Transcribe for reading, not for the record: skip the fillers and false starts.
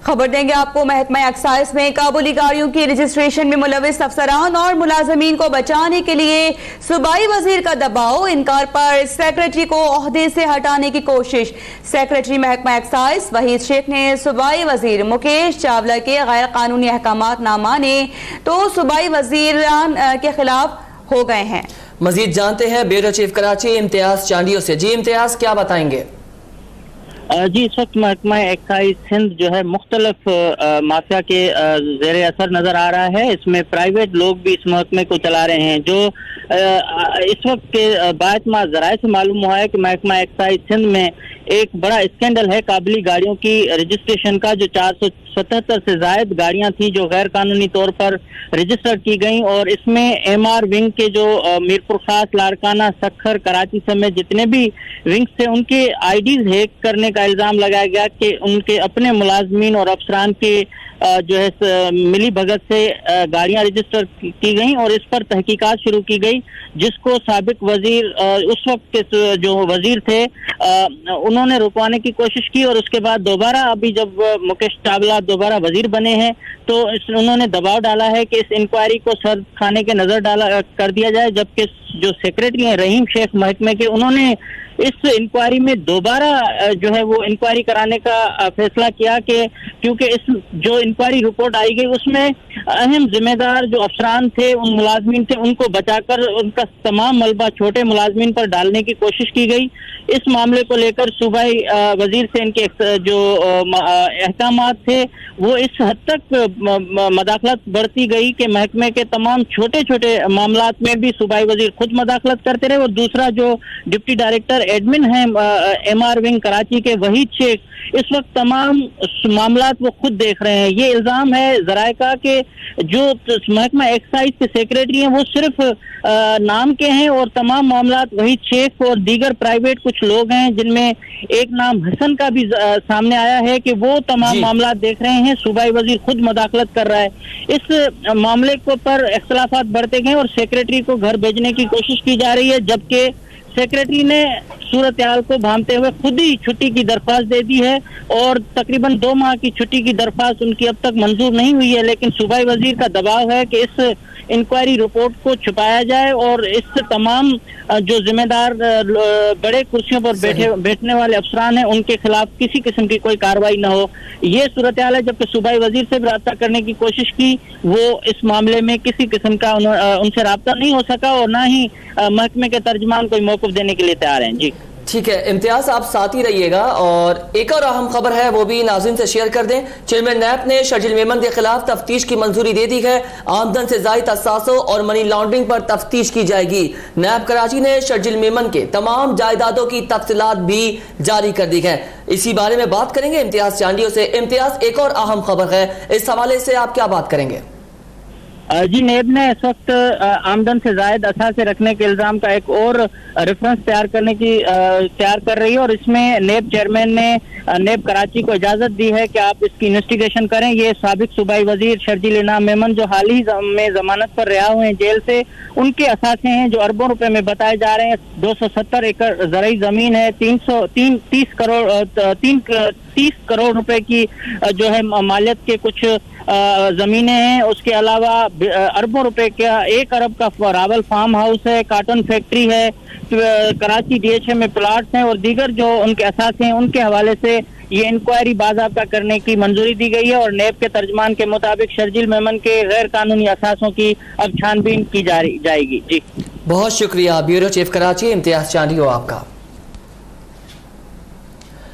خبر دیں گے آپ کو، محکمہ ایکسائز میں قابلی گاڑیوں کی رجسٹریشن میں ملوث افسران اور ملازمین کو بچانے کے لیے صوبائی وزیر کا دباؤ، انکار پر سیکریٹری کو عہدے سے ہٹانے کی کوشش۔ سیکریٹری محکمہ ایکسائز وحید شیخ نے صوبائی وزیر مکیش چاولہ کے غیر قانونی احکامات نہ مانے تو صوبائی وزیران کے خلاف ہو گئے ہیں۔ مزید جانتے ہیں بیورو چیف کراچی امتیاز چانڈیو سے۔ جی امتیاز، کیا بتائیں گے؟ جی، اس وقت محکمہ ایکسائز سندھ جو ہے مختلف مافیا کے زیر اثر نظر آ رہا ہے۔ اس میں پرائیویٹ لوگ بھی اس محکمے کو چلا رہے ہیں۔ جو اس وقت کے باعتماد ذرائع سے معلوم ہوا ہے کہ محکمہ ایکسائز سندھ میں ایک بڑا اسکینڈل ہے قابلی گاڑیوں کی رجسٹریشن کا، جو 477 سے زائد گاڑیاں تھیں جو غیر قانونی طور پر رجسٹر کی گئیں، اور اس میں ایم آر ونگ کے جو میرپور خاص، لاڑکانہ، سکھر، کراچی سمیت جتنے بھی ونگز تھے ان کے آئی ڈیز ہیک کرنے کا الزام لگایا گیا کہ ان کے اپنے ملازمین اور افسران کے جو ہے ملی بھگت سے گاڑیاں رجسٹر کی گئیں، اور اس پر تحقیقات شروع کی گئی، جس کو سابق وزیر اس وقت کے جو وزیر تھے انہوں نے رکوانے کی کوشش کی، اور اس کے بعد دوبارہ ابھی جب مکیش چاولہ دوبارہ وزیر بنے ہیں تو انہوں نے دباؤ ڈالا ہے کہ اس انکوائری کو سرد خانے کے نظر کر دیا جائے، جبکہ جو سیکریٹری ہیں رحیم شیخ محکمے کے، انہوں نے اس انکوائری میں دوبارہ جو ہے وہ انکوائری کرانے کا فیصلہ کیا کہ کیونکہ اس جو انکوائری رپورٹ آئی گئی اس میں اہم ذمہ دار جو افسران تھے، ان ملازمین تھے، ان کو بچا کر ان کا تمام ملبہ چھوٹے ملازمین پر ڈالنے کی کوشش کی گئی۔ اس معاملے کو لے کر صوبائی وزیر سے ان کے جو احکامات تھے وہ اس حد تک مداخلت برتی گئی کہ محکمے کے تمام چھوٹے چھوٹے معاملات میں بھی صوبائی وزیر خود مداخلت کرتے رہے، اور دوسرا جو ڈپٹی ڈائریکٹر ایڈمن ہیں ایم آر ونگ کراچی کے وحید شیخ، اس وقت تمام معاملات وہ خود دیکھ رہے ہیں۔ یہ الزام ہے ذرائع کا کہ جو محکمہ ایکسائز کے سیکریٹری ہیں وہ صرف نام کے ہیں، اور تمام معاملات وحید شیخ اور دیگر پرائیویٹ کچھ لوگ ہیں جن میں ایک نام حسن کا بھی سامنے آیا ہے کہ وہ تمام معاملات دیکھ رہے ہیں، صوبائی وزیر خود مداخلت کر رہا ہے۔ اس معاملے کو پر اختلافات بڑھتے گئے اور سیکریٹری کو گھر بھیجنے کی کوشش کی جا رہی ہے، جبکہ سیکریٹری نے صورتحال کو بھانپتے ہوئے خود ہی چھٹی کی درخواست دے دی ہے، اور تقریباً 2 ماہ کی چھٹی کی درخواست ان کی اب تک منظور نہیں ہوئی ہے، لیکن صوبائی وزیر کا دباؤ ہے کہ اس انکوائری رپورٹ کو چھپایا جائے اور اس تمام جو ذمہ دار بڑے کرسیوں پر بیٹھنے والے افسران ہیں ان کے خلاف کسی قسم کی کوئی کارروائی نہ ہو۔ یہ صورتحال ہے، جبکہ صوبائی وزیر سے بھی رابطہ کرنے کی کوشش کی، وہ اس معاملے میں کسی قسم کا ان سے رابطہ نہیں ہو سکا، اور نہ ہی محکمے کے ترجمان کوئی موقف دینے کے لیے تیار ہیں۔ جی ٹھیک ہے امتیاز، آپ ساتھ ہی رہیے گا، اور ایک اور اہم خبر ہے وہ بھی ناظرین سے شیئر کر دیں۔ چیئرمین نیب نے شرجیل میمن کے خلاف تفتیش کی منظوری دے دی ہے۔ آمدن سے زائد اثاثوں اور منی لانڈرنگ پر تفتیش کی جائے گی۔ نیب کراچی نے شرجیل میمن کے تمام جائیدادوں کی تفصیلات بھی جاری کر دی ہے۔ اسی بارے میں بات کریں گے امتیاز چانڈیو سے۔ امتیاز، ایک اور اہم خبر ہے، اس حوالے سے آپ کیا بات کریں گے؟ جی، نیب نے اس وقت آمدن سے زائد اثاثے رکھنے کے الزام کا ایک اور ریفرنس تیار کر رہی ہے، اور اس میں نیب چیئرمین نے نیب کراچی کو اجازت دی ہے کہ آپ اس کی انویسٹیگیشن کریں۔ یہ سابق صوبائی وزیر شرجیل انعام میمن جو حال ہی میں ضمانت پر رہا ہوئے ہیں جیل سے، ان کے اثاثے ہیں جو اربوں روپے میں بتائے جا رہے ہیں۔ 270 ایکڑ زرعی زمین ہے، 30 کروڑ روپے کی جو ہے مالیت کے کچھ زمینیں ہیں، اس کے علاوہ اربوں روپے کا 1 ارب کا راول فارم ہاؤس ہے، کاٹن فیکٹری ہے، کراچی ڈی ایچ اے میں پلاٹس ہیں، اور دیگر جو ان کے اثاثے ہیں ان کے حوالے سے یہ انکوائری باضابطہ کرنے کی منظوری دی گئی ہے، اور نیب کے ترجمان کے مطابق شرجیل میمن کے غیر قانونی اثاثوں کی اب چھان بین کی جائے گی۔ جی بہت شکریہ بیورو چیف کراچی امتیاز چانڈیو آپ کا۔